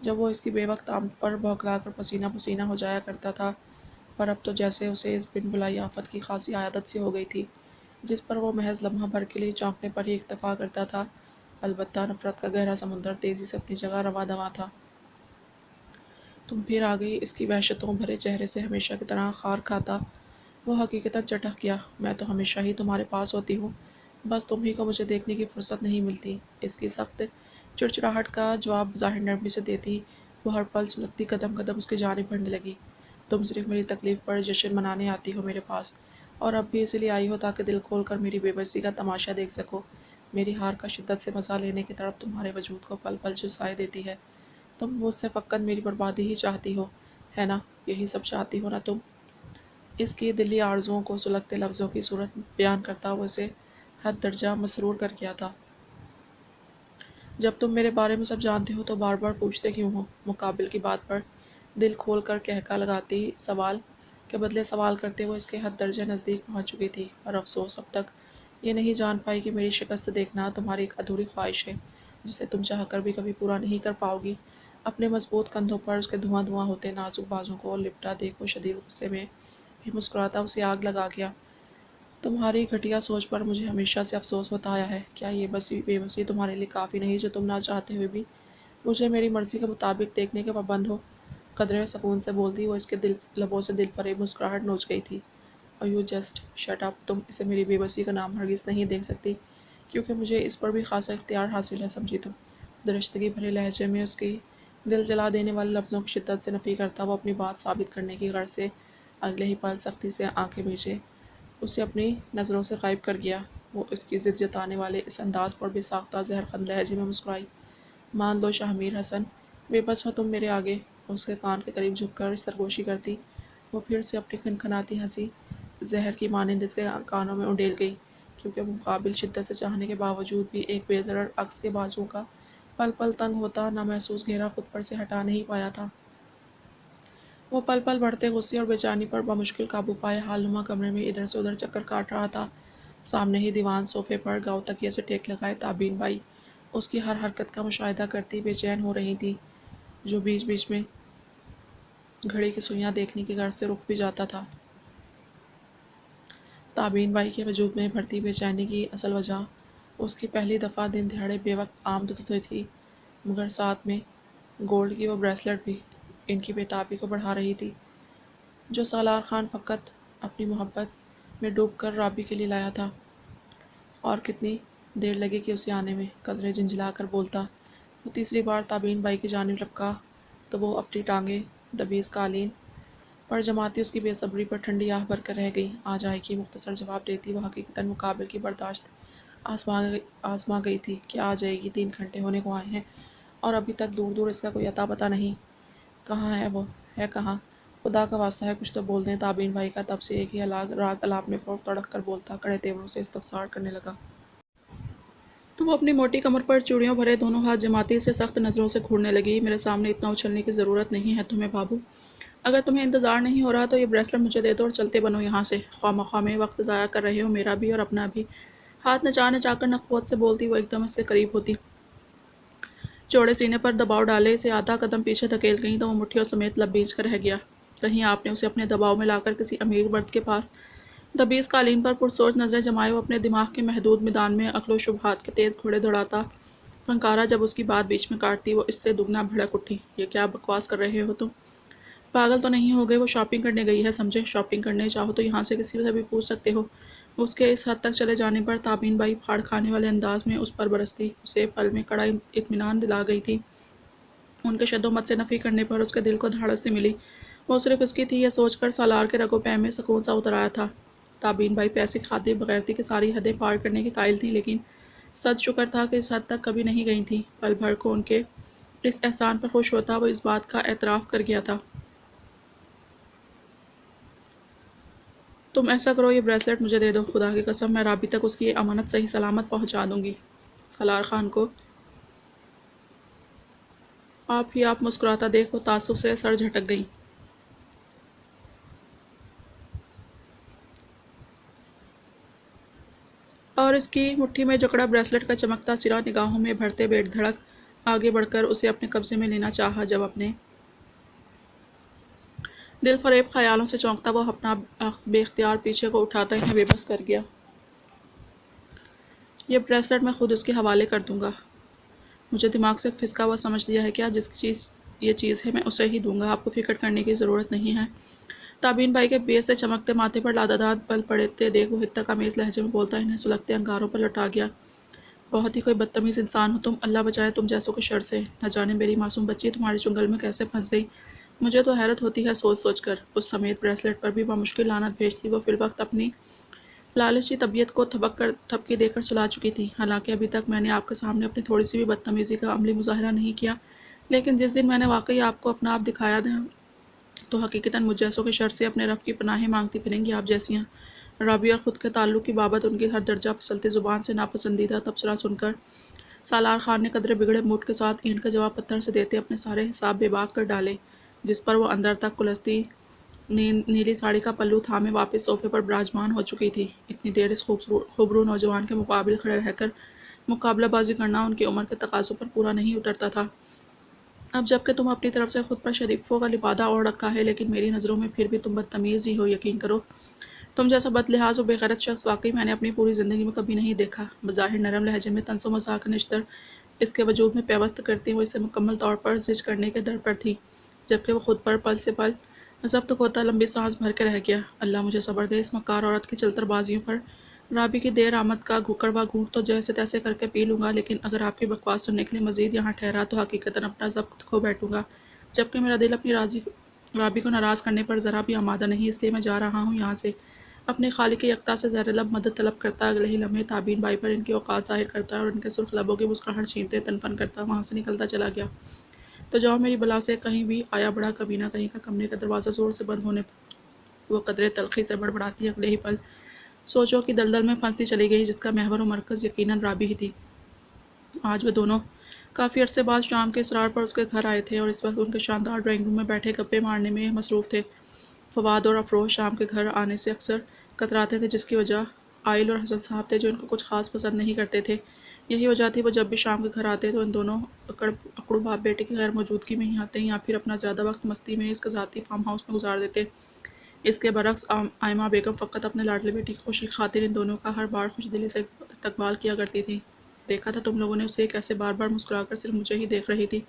جب وہ اس کی بے وقت آمد پر بھوکلا کر پسینہ پسینہ ہو جایا کرتا تھا، پر اب تو جیسے اسے اس بن بلائی آفت کی خاصی عادت سی ہو گئی تھی، جس پر وہ محض لمحہ بھر کے لیے چونکنے پر ہی اکتفا کرتا تھا۔ البتہ نفرت کا گہرا سمندر تیزی سے اپنی جگہ رواں دواں تھا۔ تم پھر آ گئی، اس کی وحشتوں بھرے چہرے سے ہمیشہ کی طرح خار کھاتا وہ حقیقتاً چٹک گیا۔ میں تو ہمیشہ ہی تمہارے پاس ہوتی ہوں، بس تم ہی کو مجھے دیکھنے کی فرصت نہیں ملتی۔ اس کی سخت چڑچڑاہٹ کا جواب ظاہر نرمی سے دیتی وہ ہر پل سلگتی قدم قدم اس کی جانب بڑھنے لگی۔ تم صرف میری تکلیف پر جشن منانے آتی ہو میرے پاس، اور اب بھی اسی لیے آئی ہو تاکہ دل کھول کر میری بے بسی کا تماشا دیکھ سکو۔ میری ہار کا شدت سے مزہ لینے کی تڑپ تمہارے وجود کو پل پل جھنسائے دیتی ہے۔ تم مجھ سے فقط میری بربادی ہی چاہتی ہو، ہے نا؟ یہی سب چاہتی ہو نا تم؟ اس کی دلی آرزوؤں کو سلگتے لفظوں کی صورت بیان کرتا وہ اسے حد درجہ مسرور کر گیا تھا۔ جب تم میرے بارے میں سب جانتے ہو تو بار بار پوچھتے کیوں ہو؟ مقابل کی بات پر دل کھول کر کہکا لگاتی سوال کے بدلے سوال کرتے وہ اس کے حد درجہ نزدیک پہنچ چکی تھی، اور افسوس اب تک یہ نہیں جان پائی کہ میری شکست دیکھنا تمہاری ایک ادھوری خواہش ہے جسے تم چاہ کر بھی کبھی پورا نہیں کر پاؤ گی۔ اپنے مضبوط کندھوں پر اس کے دھواں دھواں ہوتے نازک بازوں کو لپٹا دیکھ وہ شدید غصے میں بھی مسکراتا اسے آگ لگا گیا۔ تمہاری گھٹیا سوچ پر مجھے ہمیشہ سے افسوس ہوتا آیا ہے۔ کیا یہ بے بسی تمہارے لیے کافی نہیں جو تم نہ چاہتے ہوئے بھی مجھے میری مرضی کے مطابق دیکھنے کے پابند ہو؟ قدرے سکون سے بولتی وہ اس کے لبوں سے دل فریب مسکراہٹ نوچ گئی تھی۔ اور یو جسٹ شٹ اپ، تم اسے میری بے بسی کا نام ہرگز نہیں دیکھ سکتی، کیونکہ مجھے اس پر بھی خاصا اختیار حاصل ہے، سمجھی تم؟ درشتگی بھرے لہجے میں اس کی دل جلا دینے والے لفظوں کی شدت سے نفی کرتا وہ اپنی بات ثابت کرنے کی غرض سے اگلے ہی پل سختی سے آنکھیں میچے اسے اپنی نظروں سے غائب کر گیا۔ وہ اس کی ضد جتانے والے اس انداز پر بے ساختہ زہرخند لہجے میں مسکرائی۔ مان لو شاہمیر حسن، بے بس ہو تم میرے آگے۔ اس کے کان کے قریب جھک کر سرگوشی کرتی وہ پھر سے اپنی کھنکھناتی ہنسی زہر کی مانند اس کے کانوں میں انڈیل گئی، کیونکہ وہ مقابل شدت سے چاہنے کے باوجود بھی ایک بے ضرر عکس کے بازو کا پل پل تنگ ہوتا نامحسوس گھیرا خود پر سے ہٹا نہیں پایا تھا۔ وہ پل پل بڑھتے غصے اور بے چینی پر بمشکل قابو پائے حال نما کمرے میں ادھر سے ادھر چکر کاٹ رہا تھا۔ سامنے ہی دیوان صوفے پر گاؤ تکیے سے ٹیک لگائے تابین بائی اس کی ہر حرکت کا مشاہدہ کرتی بے چین ہو رہی تھی، جو بیچ بیچ میں گھڑی کی سوئیاں دیکھنے کی غرض سے رک بھی جاتا تھا۔ تابین بائی کے وجود میں بڑھتی بے چینی کی اصل وجہ اس کی پہلی دفعہ دن دہاڑے بے وقت آمد تو تھی، مگر ساتھ میں گولڈ کی وہ بریسلٹ بھی ان کی بے تابی کو بڑھا رہی تھی، جو سالار خان فقط اپنی محبت میں ڈوب کر رابی کے لیے لایا تھا۔ اور کتنی دیر لگے گی اسے آنے میں؟ قدرے جھنجھلا کر بولتا وہ تیسری بار تابین بائی کی جانب لپکا تو وہ اپنی ٹانگیں دبیز قالین پر جماتی اس کی بے صبری پر ٹھنڈی آہ بھر کر رہ گئی۔ آ جائے گی، مختصر جواب دیتی وہ حقیقتاً مقابل کی برداشت آزما گئی تھی۔ کیا آ جائے گی؟ 3 گھنٹے ہونے کو آئے ہیں اور ابھی تک دور دور اس کا کوئی اتا پتہ نہیں۔ کہاں ہے وہ؟ ہے کہاں؟ خدا کا واسطہ ہے کچھ تو بول دیں۔ تابین بھائی کا تب سے ایک ہی راگ الاپ میں تڑک کر بولتا کڑے تیوروں سے استفسار کرنے لگا۔ تو وہ اپنی موٹی کمر پر چوڑیوں بھرے دونوں ہاتھ جماتی اسے سخت نظروں سے گھورنے لگی۔ میرے سامنے اتنا اچھلنے کی ضرورت نہیں ہے تمہیں بابو۔ اگر تمہیں انتظار نہیں ہو رہا تو یہ بریسلٹ مجھے دے دو اور چلتے بنو یہاں سے۔ خواہ مخواہ میں وقت ضائع کر رہے ہو، میرا بھی اور اپنا بھی۔ ہاتھ نچا نچا کر نخوت سے بولتی وہ ایک دم اس کے قریب ہوتی چوڑے سینے پر دباؤ ڈالے اسے آدھا قدم پیچھے دھکیل گئی تو وہ مٹھیوں سمیت لب بیچ کر رہ گیا۔ کہیں آپ نے اسے اپنے دباؤ میں لا کر کسی امیر مرد کے پاس دبیز قالین پر پرسوچ نظریں جمائے وہ اپنے دماغ کے محدود میدان میں عقل و شبہات کے تیز گھوڑے دوڑاتا فنکارا جب اس کی بات بیچ میں کاٹتی وہ اس سے دگنا بھڑک اٹھی۔ یہ کیا بکواس کر رہے ہو تم؟ پاگل تو نہیں ہو گئے؟ وہ شاپنگ کرنے گئی ہے سمجھے؟ شاپنگ کرنے چاہو تو یہاں سے کسی سے بھی پوچھ سکتے ہو۔ اس کے اس حد تک چلے جانے پر تابین بائی پھاڑ کھانے والے انداز میں اس پر برستی اسے پل میں کڑا اطمینان دلا گئی تھی۔ ان کے شد و مت سے نفی کرنے پر اس کے دل کو دھاڑس سے ملی۔ وہ صرف اس کی تھی یہ سوچ کر سالار کے رگ و پے میں سکون سا اتر آیا تھا۔ تابین بائی پیسے کی خاطر بغیرتی کی ساری حدیں پار کرنے کی قائل تھیں، لیکن صد شکر تھا کہ اس حد تک کبھی نہیں گئی تھیں۔ پل بھر کو ان کے اس احسان پر خوش ہوتا وہ اس بات کا اعتراف کر گیا تھا۔ تم ایسا کرو، یہ بریسلٹ مجھے دے دو۔ خدا کی قسم میں رابی تک اس کی یہ امانت صحیح سلامت پہنچا دوں گی۔ سالار خان کو آپ ہی آپ مسکراتا دیکھ وہ تعصب سے سر جھٹک گئی۔ اور اس کی مٹھی میں جکڑا بریسلٹ کا چمکتا سرا نگاہوں میں بھرتے بے دھڑک آگے بڑھ کر اسے اپنے قبضے میں لینا چاہا۔ جب اپنے دل فریب خیالوں سے چونکتا وہ اپنا بے اختیار پیچھے کو اٹھاتا انہیں بے بس کر گیا۔ یہ بریسلٹ میں خود اس کے حوالے کر دوں گا۔ مجھے دماغ سے پھسکا ہوا سمجھ لیا ہے کیا؟ جس چیز یہ چیز ہے میں اسے ہی دوں گا، آپ کو فکر کرنے کی ضرورت نہیں ہے۔ تابین بھائی کے بے سے چمکتے ماتھے پر لاداداد بل پڑے تھے دیکھ وہ حتیٰ کمیز لہجے میں بولتا انہیں سلگتے انگاروں پر لٹا گیا۔ بہت ہی کوئی بدتمیز انسان ہو تم، اللہ بچائے تم جیسوں کے شر سے۔ نہ جانے میری معصوم بچی تمہارے چنگل میں کیسے پھنس گئی، مجھے تو حیرت ہوتی ہے سوچ سوچ کر۔ اس سمیت بریسلٹ پر بھی بمشکل لعنت بھیجتی وہ فی الوقت اپنی لالچی طبیعت کو تھپکی دے کر سلا چکی تھی۔ حالانکہ ابھی تک میں نے آپ کے سامنے اپنی تھوڑی سی بھی بدتمیزی کا عملی مظاہرہ نہیں کیا، لیکن جس دن میں نے واقعی آپ کو اپنا آپ دکھایا تو حقیقتاً مجھ جیسوں کے شر سے اپنے رب کی پناہیں مانگتی پھریں گی آپ جیسیاں۔ رابعہ اور خود کے تعلق کی بابت ان کی ہر درجہ پھسلتی زبان سے ناپسندیدہ تبصرہ سن کر سالار خان نے قدرے بگڑے موڈ کے ساتھ اینٹ کا جواب پتھر سے دیتے اپنے سارے حساب بے باک کر ڈالے، جس پر وہ اندر تک کلستی نیلی ساڑی کا پلو تھامے واپس صوفے پر براجمان ہو چکی تھی۔ اتنی دیر اس خوبرو نوجوان کے مقابل کھڑے رہ کر مقابلہ بازی کرنا ان کی عمر کے تقاضوں پر پورا نہیں اترتا تھا۔ اب جب کہ تم اپنی طرف سے خود پر شریفوں کا لبادہ اوڑھ رکھا ہے، لیکن میری نظروں میں پھر بھی تم بدتمیز ہی ہو، یقین کرو۔ تم جیسا بد لحاظ و بے غیرت شخص واقعی میں نے اپنی پوری زندگی میں کبھی نہیں دیکھا۔ بظاہر نرم لہجے میں طنز و مزاح کا نشتر اس کے وجود میں پیوست کرتی وہ اسے مکمل طور پر زج کرنے کے در پر تھی، جبکہ وہ خود پر پل سے پل ضبط کھوتا لمبی سانس بھر کے رہ گیا۔ اللہ مجھے صبر دے اس مکار عورت کی چلتر بازیوں پر۔ رابی کی دیر آمد کا کڑوا گھونٹ تو جیسے تیسے کر کے پی لوں گا، لیکن اگر آپ کی بکواس سننے کے لیے مزید یہاں ٹھہرا تو حقیقتاً اپنا ضبط کھو بیٹھوں گا، جبکہ میرا دل اپنی رابی کو ناراض کرنے پر ذرا بھی آمادہ نہیں، اس لیے میں جا رہا ہوں یہاں سے۔ اپنے خالق یکتا سے زیر لب مدد طلب کرتا اگلے ہی لمحے تابین بھائی پر ان کی اوقات ظاہر کرتا اور ان کے سرخ لبوں کی مسکراہٹ چھینتے تن فن کرتا وہاں سے نکلتا چلا گیا۔ تو جاؤ میری بلا سے، کہیں بھی آیا بڑا کمینہ کہیں کا۔ کمرے کا دروازہ زور سے بند ہونے پر وہ قدرے تلخی سے بڑبڑاتی اگلے ہی پل سوچوں کی دلدل میں پھنستی چلی گئی، جس کا محور و مرکز یقیناً رابی ہی تھی۔ آج وہ دونوں کافی عرصے بعد شام کے اسرار پر اس کے گھر آئے تھے اور اس وقت ان کے شاندار ڈرائنگ روم میں بیٹھے گپے مارنے میں مصروف تھے۔ فواد اور افروز شام کے گھر آنے سے اکثر کتراتے تھے، جس کی وجہ عائل اور حسن صاحب تھے جو ان کو کچھ خاص پسند نہیں کرتے تھے۔ یہی وجہ تھی وہ جب بھی شام کے گھر آتے تو ان دونوں اکڑو باپ بیٹے کی غیر موجودگی میں ہی آتے یا پھر اپنا زیادہ وقت مستی میں اس کے ذاتی فارم ہاؤس میں گزار دیتے۔ اس کے برعکس آئمہ بیگم فقط اپنے لاڈلے بیٹی کی خوشی کی خاطر ان دونوں کا ہر بار خوش دلی سے استقبال کیا کرتی تھی۔ دیکھا تھا تم لوگوں نے اسے کیسے بار بار مسکرا کر صرف مجھے ہی دیکھ رہی تھی،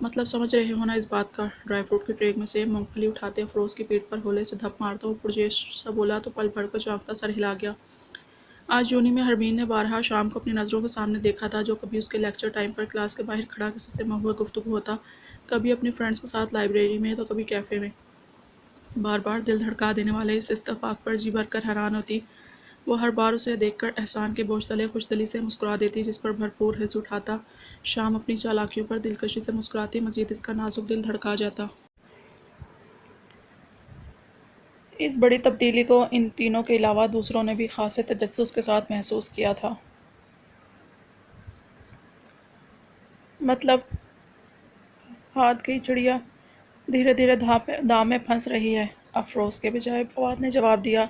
مطلب سمجھ رہے ہو نا اس بات کا؟ ڈرائی فروٹ کی ٹریگ میں سے مونگ پھلی اٹھاتے افروز کی پیٹھ پر ہولے سے دھپ مارتا وہ پرجوش سا بولا تو پل بھر کر چونکتا سر ہلا گیا۔ آج یونی میں ہرمین نے بارہا شام کو اپنی نظروں کے سامنے دیکھا تھا، جو کبھی اس کے لیکچر ٹائم پر کلاس کے باہر کھڑا کسی سے محو گفتگو ہوتا، کبھی اپنی فرینڈز کے ساتھ لائبریری میں تو کبھی کیفے میں۔ بار بار دل دھڑکا دینے والے اس اتفاق پر جی بھر کر حیران ہوتی وہ، ہر بار اسے دیکھ کر احسان کے بوجھ تلے خوش دلی سے مسکرا دیتی، جس پر بھرپور حس اٹھاتا شام اپنی چالاکیوں پر دلکشی سے مسکراتی مزید اس کا نازک دل دھڑکا جاتا۔ اس بڑی تبدیلی کو ان تینوں کے علاوہ دوسروں نے بھی خاصے تجسس کے ساتھ محسوس کیا تھا۔ مطلب ہاتھ کی چڑیا دھیرے دھیرے دام میں پھنس رہی ہے، افروز کے بجائے فواد نے جواب دیا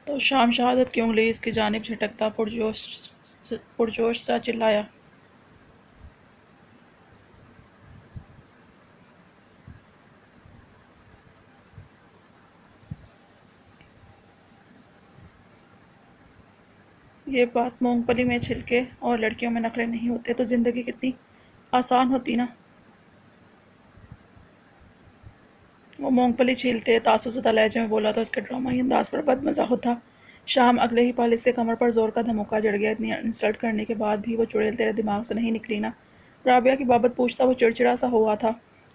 تو شام شہادت کی انگلی اس کی جانب جھٹکتا پرجوش سا چلایا۔ یہ بات مونگ پھلی میں چھلکے اور لڑکیوں میں نخرے نہیں ہوتے تو زندگی کتنی آسان ہوتی نا۔ وہ مونگ پھلی چھیلتے تعصب زدہ لہجے میں بولا تو اس کے ڈرامائی انداز پر بد مزہ ہوتا۔ شام اگلے ہی پل اس کے کمر پر زور کا دھموکا جڑ گیا۔ اتنی انسلٹ کرنے کے بعد بھی وہ چڑیل تیرے دماغ سے نہیں نکلی نا؟ رابعہ کی بابت پوچھتا وہ چڑچڑا سا ہوا تھا۔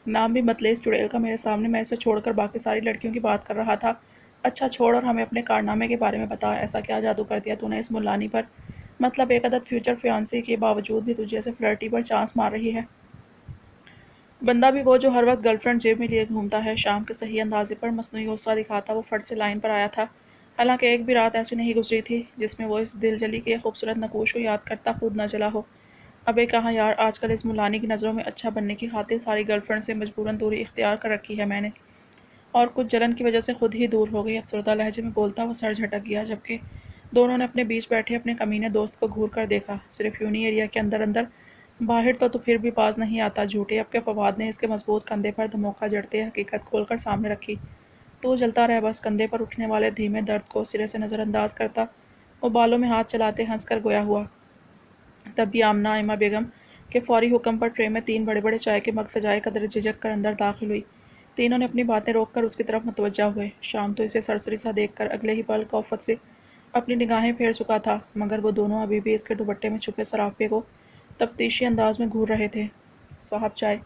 نام بھی مت لے اس چڑیل کا میرے سامنے، میں اسے چھوڑ کر باقی ساری لڑکیوں کی بات کر رہا تھا۔ اچھا چھوڑ اور ہمیں اپنے کارنامے کے بارے میں بتا، ایسا کیا جادو کر دیا تو نے اس ملانی پر؟ مطلب ایک عدد فیوچر فیانسی کے باوجود بھی تجھے سے فلرٹی پر چانس مار رہی ہے؟ بندہ بھی وہ جو ہر وقت گرل فرینڈ جیب میں لیے گھومتا ہے۔ شام کے صحیح اندازے پر مصنوعی غصہ دکھاتا وہ فٹ سے لائن پر آیا تھا۔ حالانکہ ایک بھی رات ایسی نہیں گزری تھی جس میں وہ اس دل جلی کے خوبصورت نقوش کو یاد کرتا خود نہ جلا ہو۔ ابے کہاں یار، آج کل اس ملانی کی نظروں میں اچھا بننے کی خاطر ساری گرل فرینڈ سے مجبوراً دوری اختیار کر رکھی ہے میں نے، اور کچھ جلن کی وجہ سے خود ہی دور ہو گئی۔ افسردہ لہجے میں بولتا وہ سر جھٹک گیا، جبکہ دونوں نے اپنے بیچ بیٹھے اپنے کمینے دوست کو گھور کر دیکھا۔ صرف یونی ایریا کے اندر اندر، باہر تو پھر بھی باز نہیں آتا جھوٹے۔ اب کے فواد نے اس کے مضبوط کندھے پر دھموکہ جڑتے حقیقت کھول کر سامنے رکھی۔ تو جلتا رہ بس۔ کندھے پر اٹھنے والے دھیمے درد کو سرے سے نظر انداز کرتا وہ بالوں میں ہاتھ چلاتے ہنس کر گویا ہوا۔ تب بھی آمنہ ائمہ بیگم کے فوری حکم پر ٹرے میں 3 بڑے بڑے چائے کے مگ سجائے قدر جھجک کر اندر داخل ہوئی۔ تینوں نے اپنی باتیں روک کر اس کی طرف متوجہ ہوئے۔ شام تو اسے سرسری سا دیکھ کر اگلے ہی پل کفت سے اپنی نگاہیں پھیر چکا تھا، مگر وہ دونوں ابھی بھی اس کے دوپٹے میں چھپے سراپے کو تفتیشی انداز میں گھور رہے تھے۔ صاحب چائے۔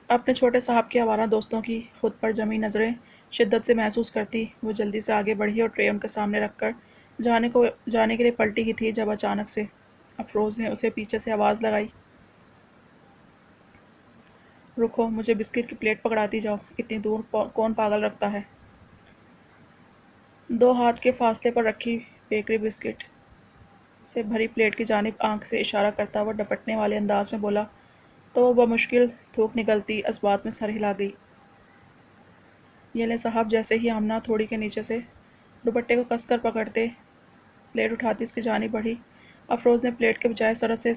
اپنے چھوٹے صاحب کے آوارہ دوستوں کی خود پر جمی نظریں شدت سے محسوس کرتی وہ جلدی سے آگے بڑھی اور ٹرے ان کے سامنے رکھ کر جانے کے لیے پلٹی ہی تھی جب اچانک سے افروز نے اسے پیچھے سے آواز لگائی۔ رکو، مجھے بسکٹ کی پلیٹ پکڑاتی جاؤ، اتنی دور کون پاگل رکھتا ہے؟ 2 ہاتھ کے فاصلے پر رکھی بیکری بسکٹ سے بھری پلیٹ کی جانب آنکھ سے اشارہ کرتا وہ ڈپٹنے والے انداز میں بولا تو وہ بمشکل تھوک نگلتی اسبات میں سر ہلا گئی۔ یہ لیں صاحب۔ جیسے ہی آمنہ تھوڑی کے نیچے سے دوپٹے کو کس کر پکڑتے پلیٹ اٹھاتی اس کی جانب بڑھی، افروز نے پلیٹ کے بجائے سرعت سے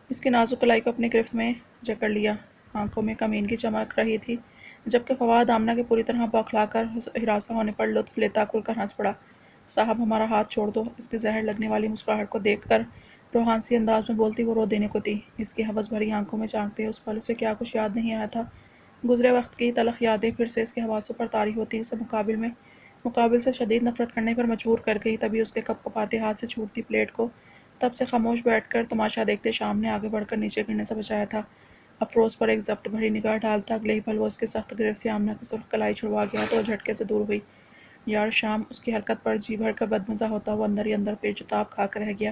اس کی نازک کلائی کو اپنی گرفت میں جکڑ لیا۔ آنکھوں میں کمینگی چمک رہی تھی، جبکہ فواد آمنہ کے پوری طرح بوکھلا کر ہراساں ہونے پر لطف لیتا کھل کر ہنس پڑا۔ صاحب ہمارا ہاتھ چھوڑ دو۔ اس کی زہر لگنے والی مسکراہٹ کو دیکھ کر روحانسی انداز میں بولتی وہ رو دینے کو تھی۔ اس کی ہوس بھری آنکھوں میں جھانکتے اس پل اسے کیا کچھ یاد نہیں آیا تھا۔ گزرے وقت کی تلخ یادیں پھر سے اس کے حواسوں پر طاری ہوتی اسے مقابل سے شدید نفرت کرنے پر مجبور کر گئی۔ تبھی اس کے کپ کپاتے ہاتھ سے چھوٹتی پلیٹ کو تب سے خاموش بیٹھ کر تماشا دیکھتے شام نے آگے بڑھ کر نیچے گرنے سے بچایا تھا۔ افروز پر ایک ضبط بھری نگاہ ڈالتا اگلے ہی پل وہ اس کی سخت گرفت سے آمنہ کی سرخ کلائی چھڑوا گیا تو وہ جھٹکے سے دور ہوئی۔ یار شام، اس کی حرکت پر جی بھر کر بدمزہ ہوتا وہ اندر ہی اندر پیچ و تاب کھا کر رہ گیا۔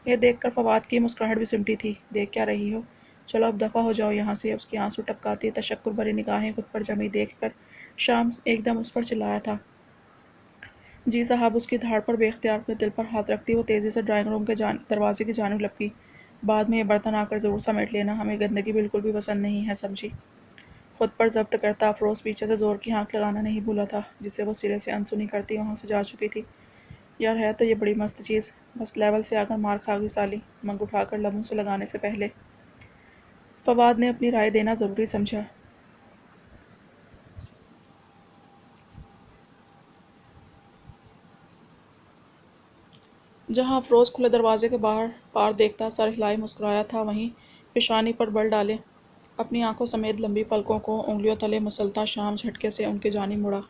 یہ دیکھ کر فواد کی مسکراہٹ بھی سمٹی تھی۔ دیکھ کیا رہی ہو؟ چلو اب دفعہ ہو جاؤ یہاں سے۔ اس کی آنسو ٹپکاتی تشکر بھری نگاہیں خود پر جمی دیکھ کر شام ایک دم اس پر چلایا تھا۔ جی صاحب۔ اس کی دھاڑ پر بے اختیار اپنے دل پر ہاتھ رکھتی وہ تیزی سے ڈرائنگ روم کے دروازے کی جانب لپکی۔ بعد میں یہ برتن آ کر ضرور سمیٹ لینا، ہمیں گندگی بالکل بھی پسند نہیں ہے، سمجھی؟ خود پر ضبط کرتا افروز پیچھے سے زور کی ہانک لگانا نہیں بھولا تھا جسے وہ سرے سے انسنی کرتی وہاں سے جا چکی تھی۔ یار ہے تو یہ بڑی مست چیز، بس لیول سے آ کر مار کھا گئی سالی، مگ اٹھا کر لبوں سے لگانے سے پہلے فواد نے اپنی رائے دینا ضروری سمجھا۔ جہاں افروز کھلے دروازے کے باہر پار دیکھتا سر ہلائے مسکرایا تھا، وہیں پیشانی پر بل ڈالے اپنی آنکھوں سمیت لمبی پلکوں کو انگلیوں تلے مسلتا شام جھٹکے سے ان کی جانب مڑا۔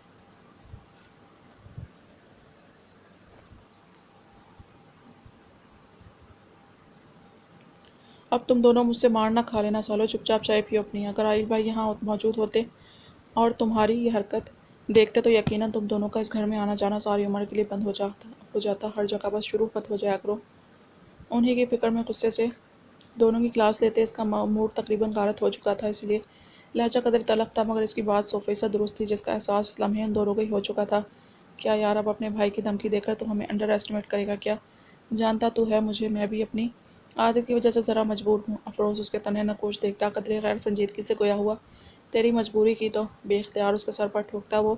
اب تم دونوں مجھ سے مار نہ کھا لینا سالو، چپ چاپ چائے پیو اپنی۔ اگر عائل بھائی یہاں موجود ہوتے اور تمہاری یہ حرکت دیکھتے تو یقیناً تم دونوں کا اس گھر میں آنا جانا ساری عمر کے لیے بند ہو جاتا۔ ہر جگہ بس شروع مت ہو جایا کرو۔ انہی کی فکر میں غصے سے دونوں کی کلاس لیتے اس کا موڈ تقریباً غارت ہو چکا تھا، اس لیے لہجہ قدر تلخ تھا، مگر اس کی بات 100% درست تھی، جس کا احساس اس لمحے ان دونوں کو ہی ہو چکا تھا۔ کیا یار اب اپنے بھائی کی دھمکی دے کر تو ہمیں انڈر ایسٹیمیٹ کرے گا کیا؟ جانتا تو ہے مجھے، میں بھی اپنی عادت کی وجہ سے ذرا مجبور ہوں۔ افروز اس کے تنہے نقوش دیکھتا قدرے غیر سنجیدگی سے گویا ہوا۔ تیری مجبوری کی تو؟ بے اختیار اس کے سر پر ٹھوکتا وہ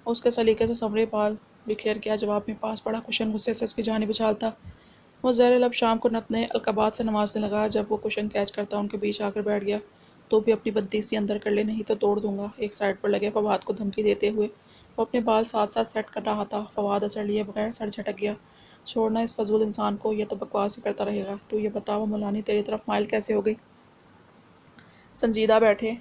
اس کے سلیقے سے سنورے بال بکھیر کیا جواب میں پاس پڑا کشن غصے سے اس کی جانب اچھالتا وہ زیر لب شام کو نتنے القابات سے نوازنے لگا۔ جب وہ کشن کیچ کرتا ان کے بیچ آ کر بیٹھ گیا تو بھی اپنی بدتیسی اندر کر لے، نہیں تو توڑ دوں گا۔ ایک سائڈ پر لگے فواد کو دھمکی دیتے ہوئے وہ اپنے بال ساتھ ساتھ سیٹ کر رہا تھا۔ فواد اثر لیے بغیر سر جھٹک گیا۔ چھوڑنا اس فضول انسان کو، یہ تو بکواس ہی کرتا رہے گا۔ تو یہ بتا وہ مولانی تیری طرف مائل کیسے ہو گئی؟ سنجیدہ بیٹھے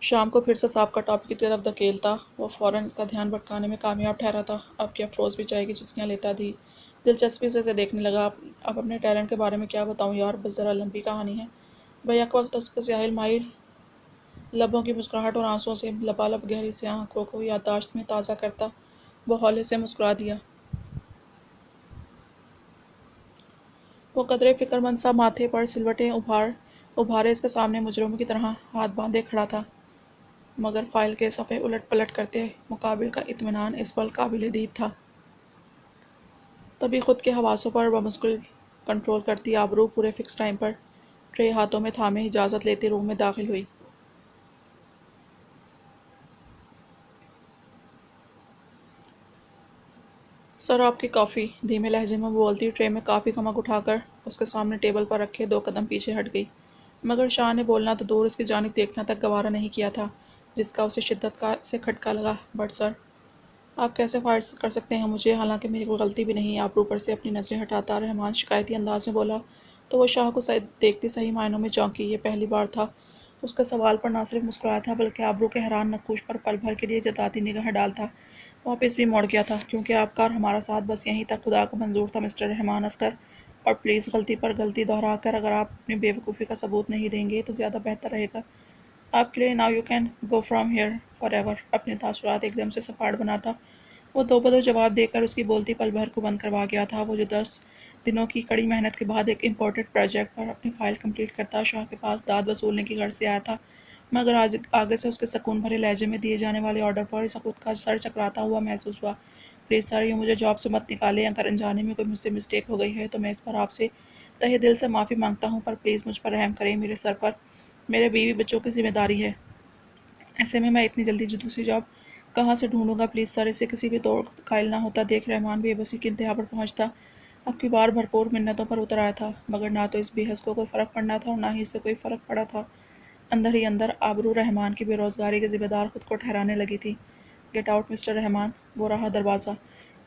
شام کو پھر سے سابقہ ٹاپک کی طرف دھکیلتا وہ فوراً اس کا دھیان بھٹکانے میں کامیاب ٹھہرا تھا۔ اب کہ افروز بھی چائے کی چسکیاں لیتا دلچسپی سے اسے دیکھنے لگا۔ اب اپنے ٹیلنٹ کے بارے میں کیا بتاؤں یار، بس ذرا لمبی کہانی ہے۔ بیک وقت اس کے سیاہل مائل لبوں کی مسکراہٹ اور آنسوؤں سے لبالب گہری سیاہ آنکھوں کو یادداشت میں تازہ کرتا وہ ہولے سے مسکرا دیا۔ وہ قدرے فکر مند سا ماتھے پر سلوٹیں ابھارے اس کے سامنے مجرم کی طرح ہاتھ باندھے کھڑا تھا، مگر فائل کے صفحے الٹ پلٹ کرتے مقابل کا اطمینان اس پل قابل دید تھا۔ تبھی خود کے حواسوں پر بمشکل کنٹرول کرتی آبرو پورے فکس ٹائم پر ٹرے ہاتھوں میں تھامے اجازت لیتی روم میں داخل ہوئی۔ سر آپ کی کافی، دھیمے لہجے میں بولتی ٹرے میں کافی کمک اٹھا کر اس کے سامنے ٹیبل پر رکھے 2 قدم پیچھے ہٹ گئی، مگر شاہ نے بولنا تو دور اس کی جانب دیکھنا تک گوارا نہیں کیا تھا، جس کا اسے شدت سے کھٹکا لگا۔ بٹ سر، آپ کیسے فائر کر سکتے ہیں مجھے، حالانکہ میری کوئی غلطی بھی نہیں۔ آپ اوپر سے اپنی نظریں ہٹاتا رحمان شکایتی انداز میں بولا تو وہ شاہ کو دیکھتی صحیح معنوں میں چونکی۔ یہ پہلی بار تھا اس کے سوال پر نہ صرف مسکرایا تھا بلکہ آبرو کے حیران نقوش پر پل بھر کے لیے جتاتی نگاہ ڈالتا واپس بھی موڑ گیا تھا، کیونکہ آپ کا اور ہمارا ساتھ بس یہیں تک خدا کو منظور تھا مسٹر رحمان اصغر، اور پلیز غلطی پر غلطی دہرا کر اگر آپ اپنی بے وقوفی کا ثبوت نہیں دیں گے تو زیادہ بہتر رہے گا آپ کے لیے۔ Now you can go from here for ever. اپنے تاثرات ایک دم سے سپاٹ بناتا وہ دو بدو جواب دے کر اس کی بولتی پل بھر کو بند کروا گیا تھا۔ وہ جو 10 دنوں کی کڑی محنت کے بعد ایک امپورٹنٹ پروجیکٹ پر اپنی فائل کمپلیٹ کرتا شاہ کے پاس داد وصولنے کی غرض سے آیا تھا، مگر آگے سے اس کے سکون بھرے لہجے میں دیے جانے والے آرڈر پر اسے خود کا سر چکراتا ہوا محسوس ہوا۔ پلیز سر، یہ مجھے جاب سے مت نکالیں، اگر انجانے میں کوئی مجھ سے مسٹیک ہو گئی ہے تو میں اس پر آپ سے تہہ دل سے معافی مانگتا ہوں، پر پلیز مجھ پر رحم کریں، میرے سر پر میرے بیوی بچوں کی ذمہ داری ہے، ایسے میں اتنی جلدی جو دوسری جاب کہاں سے ڈھونڈوں گا۔ پلیز سر، اسے کسی بھی طور قائل نہ ہوتا دیکھ رحمان بے بسی کی انتہا پر پہنچتا اب کی بار بھرپور منتوں پر اتر آیا تھا، مگر نہ تو اس بے حس کو کوئی فرق پڑنا تھا اور نہ ہی اس سے کوئی فرق پڑا تھا۔ اندر ہی اندر آبرو رحمان کی بے روزگاری کے ذمہ دار خود کو ٹھہرانے لگی تھی۔ گیٹ آؤٹ مسٹر رحمان۔ وہ رہا دروازہ،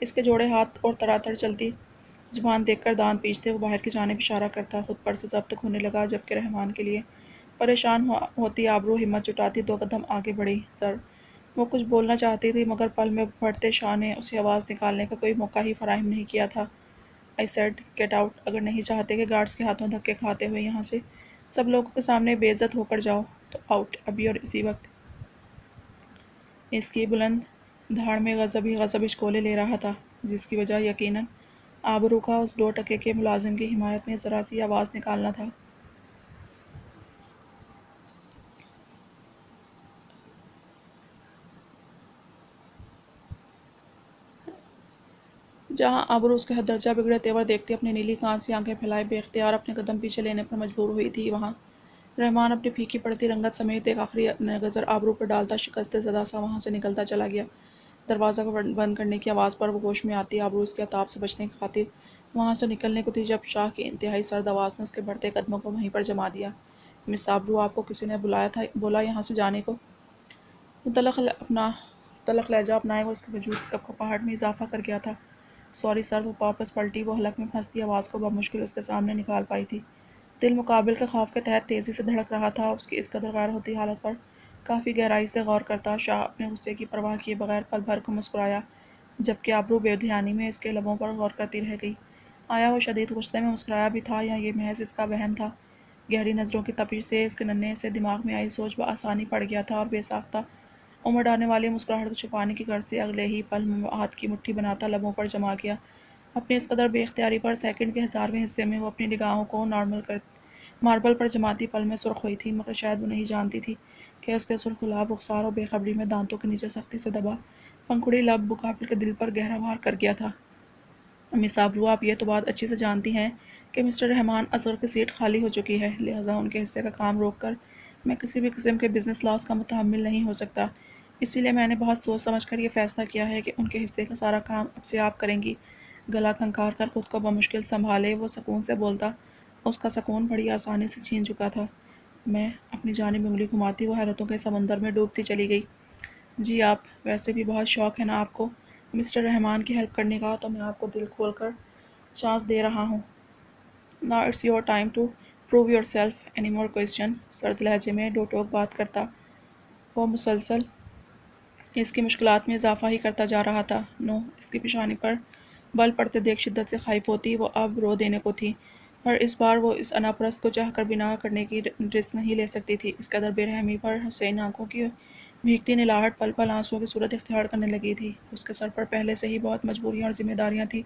اس کے جوڑے ہاتھ اور تڑاتڑ چلتی زبان دیکھ کر دانت پیچتے وہ باہر کی جانب اشارہ کرتا خود پر سے ضبط کھونے لگا، جبکہ رحمان کے لیے پریشان ہوتی آبرو ہمت جٹاتی 2 قدم آگے بڑھی۔ سر، وہ کچھ بولنا چاہتی تھی مگر پل میں بڑھتے شاہ نے اسے آواز نکالنے کا کوئی موقع ہی فراہم نہیں کیا تھا۔ I said get out. اگر نہیں چاہتے کہ گارڈز کے ہاتھوں دھکے کھاتے ہوئے یہاں سے سب لوگوں کے سامنے بے عزت ہو کر جاؤ تو آؤٹ، ابھی اور اسی وقت۔ اس کی بلند دھاڑ میں غضب ہی غضب اشکولے لے رہا تھا، جس کی وجہ یقیناً آبرو کا اس 2 ٹکے کے ملازم کی حمایت میں ذرا سی آواز نکالنا تھا۔ جہاں آبرو اس کے حد درجہ بگڑے تیور دیکھتی اپنی نیلی کانسی آنکھیں پھیلائے بے اختیار اپنے قدم پیچھے لینے پر مجبور ہوئی تھی، وہاں رحمان اپنی پھیکی پڑتی رنگت سمیت ایک آخری نظر آبرو پر ڈالتا شکست زدہ سا وہاں سے نکلتا چلا گیا۔ دروازہ کو بند کرنے کی آواز پر وہ ہوش میں آتی آبرو اس کے عتاب سے بچنے کی خاطر وہاں سے نکلنے کو تھی، جب شاہ کی انتہائی سرد آواز نے اس کے بڑھتے قدموں کو وہیں پر جما دیا۔ مس آبرو، آپ کو کسی نے بولا یہاں سے جانے کو؟ تلخ لہجہ اپنائے وہ اس کے وجود کی کپکپاہٹ میں اضافہ کر گیا تھا۔ Sorry sir. وہ واپس پلٹی، وہ حلق میں پھنستی آواز کو بمشکل اس کے سامنے نکال پائی تھی۔ دل مقابل کے خوف کے تحت تیزی سے دھڑک رہا تھا۔ اس کی اس قدر غیر ہوتی حالت پر کافی گہرائی سے غور کرتا شاہ اپنے غصے کی پرواہ کیے بغیر پل بھر کو مسکرایا، جبکہ آبرو بے دھیانی میں اس کے لبوں پر غور کرتی رہ گئی۔ آیا وہ شدید غصے میں مسکرایا بھی تھا یا یہ محض اس کا وہم تھا؟ گہری نظروں کی تپش سے اس کے ننھے سے دماغ میں آئی سوچ بآسانی پڑ گیا تھا اور بے ساختہ امڑ آنے والی مسکراہٹ کو چھپانے کی غرض سے اگلے ہی پل ہاتھ کی مٹھی بناتا لبوں پر جما گیا۔ اپنی اس قدر بے اختیاری پر سیکنڈ کے 1000ویں حصے میں وہ اپنی نگاہوں کو ماربل پر جماتی پل میں سرخ ہوئی تھی، مگر شاید وہ نہیں جانتی تھی کہ اس کے سرخ گلاب رخسار اور بے خبری میں دانتوں کے نیچے سختی سے دبا پنکھڑی لب مقابل کے دل پر گہرا وار کر گیا تھا۔ مس آبرو، آپ یہ تو بات اچھی سے جانتی ہیں کہ مسٹر رحمان اصغر کی سیٹ خالی ہو چکی ہے، لہٰذا ان کے حصے کا کام روک کر میں کسی بھی قسم کے بزنس لاس کا متحمل نہیں ہو سکتا، اسی لیے میں نے بہت سوچ سمجھ کر یہ فیصلہ کیا ہے کہ ان کے حصے کا سارا کام اب سے آپ کریں گی۔ گلا کھنکار کر خود کو بمشکل سنبھالے وہ سکون سے بولتا، اس کا سکون بڑی آسانی سے چھین چکا تھا۔ میں اپنی جانب انگلی گھماتی وہ حیرتوں کے سمندر میں ڈوبتی چلی گئی۔ جی، آپ ویسے بھی بہت شوق ہے نا آپ کو مسٹر رحمان کی ہیلپ کرنے کا، تو میں آپ کو دل کھول کر چانس دے رہا ہوں۔ Now it's your time to prove yourself. Any more question؟ سرد لہجے میں ڈو ٹوک بات کرتا وہ مسلسل اس کی مشکلات میں اضافہ ہی کرتا جا رہا تھا۔ نو، اس کی پیشانی پر بل پڑتے دیکھ شدت سے خائف ہوتی وہ اب رو دینے کو تھی، پر اس بار وہ اس انا پرست کو چاہ کر بھی نہ کرنے کی رسک نہیں لے سکتی تھی۔ اس قدر بے رحمی پر حسین آنکھوں کی بھیگتی نلاہٹ پل پل آنسوؤں کی صورت اختیار کرنے لگی تھی۔ اس کے سر پر پہلے سے ہی بہت مجبوریاں اور ذمہ داریاں تھیں،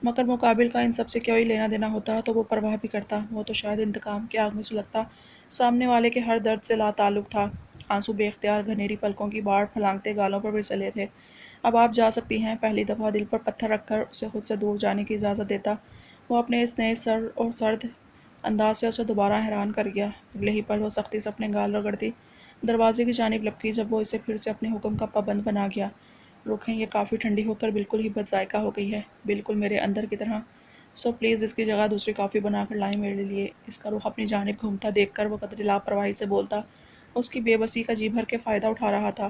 مگر مقابل کا ان سب سے کوئی لینا دینا ہوتا تو وہ پرواہ بھی کرتا، وہ تو شاید انتقام کی آگ میں سلگتا سامنے والے کے ہر درد سے لا تعلق تھا۔ آنسو بے اختیار گھنیری پلکوں کی باڑ پھلانگتے گالوں پر پھسلے تھے۔ اب آپ جا سکتی ہیں۔ پہلی دفعہ دل پر پتھر رکھ کر اسے خود سے دور جانے کی اجازت دیتا وہ اپنے اس نئے سرد انداز سے اسے دوبارہ حیران کر گیا۔ اگلے ہی پل وہ سختی سے اپنے گال رگڑتی دروازے کی جانب لپکی، جب وہ اسے پھر سے اپنے حکم کا پابند بنا گیا۔ رکیں، یہ کافی ٹھنڈی ہو کر بالکل ہی بد ذائقہ ہو گئی ہے، بالکل میرے اندر کی طرح۔ سو پلیز اس کی جگہ دوسری کافی بنا کر لائیں میرے لیے۔ اس کا رخ اپنی جانب گھومتا دیکھ کر وہ قدرے لاپرواہی سے بولتا، اس کی بے بسی کا جی بھر کے فائدہ اٹھا رہا تھا۔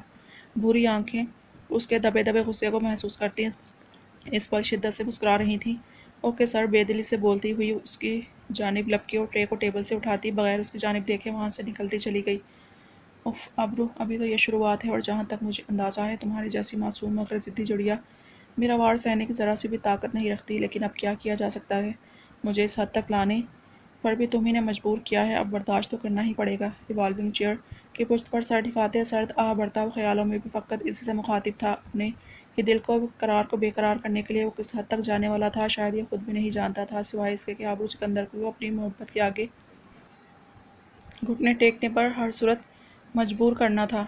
بھوری آنکھیں اس کے دبے دبے غصے کو محسوس کرتی اس پر شدت سے مسکرا رہی تھیں۔ اوکے سر، بے دلی سے بولتی ہوئی اس کی جانب لپکی اور ٹرے کو ٹیبل سے اٹھاتی بغیر اس کی جانب دیکھے وہاں سے نکلتی چلی گئی۔ اف ابرو، ابھی تو یہ شروعات ہے، اور جہاں تک مجھے اندازہ ہے تمہاری جیسی معصوم مگر ضدی جڑیا میرا وار سہنے کی ذرا سی بھی طاقت نہیں رکھتی، لیکن اب کیا جا سکتا ہے؟ مجھے اس حد تک لانے پر بھی تم ہی نے مجبور کیا ہے، اب برداشت تو کرنا ہی پڑے گا۔ ریوالونگ چیئر کی پشت پر سر ٹھکاتے سرد آہ بڑھتا وہ خیالوں میں بھی فقط اسی سے مخاطب تھا، اپنے ہی دل کو قرار کو بے قرار کرنے کے لیے وہ کس حد تک جانے والا تھا شاید یہ خود بھی نہیں جانتا تھا، سوائے اس کے کہ ابرو سکندر کو اپنی محبت کے آگے گھٹنے ٹیکنے پر ہر صورت مجبور کرنا تھا۔